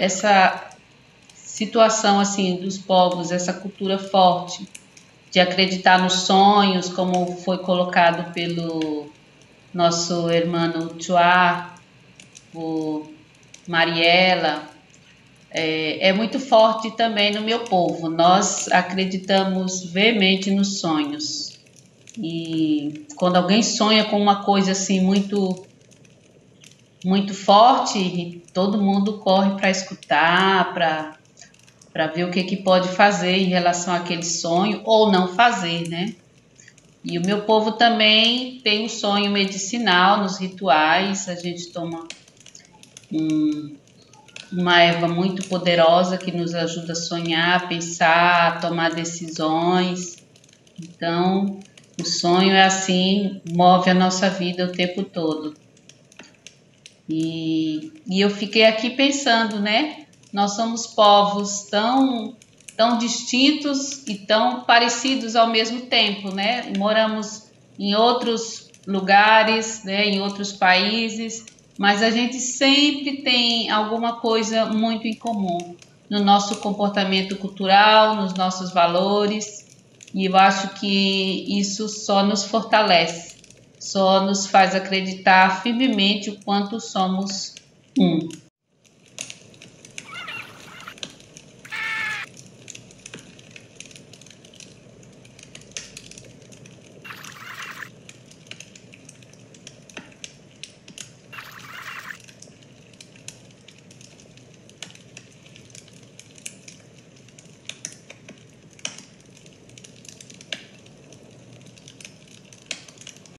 essa situação assim dos povos, essa cultura forte de acreditar nos sonhos, como foi colocado pelo nosso irmão Chua, o Mariela, é muito forte também no meu povo. Nós acreditamos veemente nos sonhos. E quando alguém sonha com uma coisa assim muito forte, todo mundo corre para escutar, para ver o que pode fazer em relação àquele sonho ou não fazer, né? E o meu povo também tem um sonho medicinal nos rituais. A gente toma uma erva muito poderosa que nos ajuda a sonhar, a pensar, a tomar decisões. Então, o sonho é assim, move a nossa vida o tempo todo. E eu fiquei aqui pensando, né? Nós somos povos tão distintos e tão parecidos ao mesmo tempo, né? Moramos em outros lugares, né? Em outros países, mas a gente sempre tem alguma coisa muito em comum no nosso comportamento cultural, nos nossos valores, e eu acho que isso só nos fortalece, só nos faz acreditar firmemente o quanto somos um.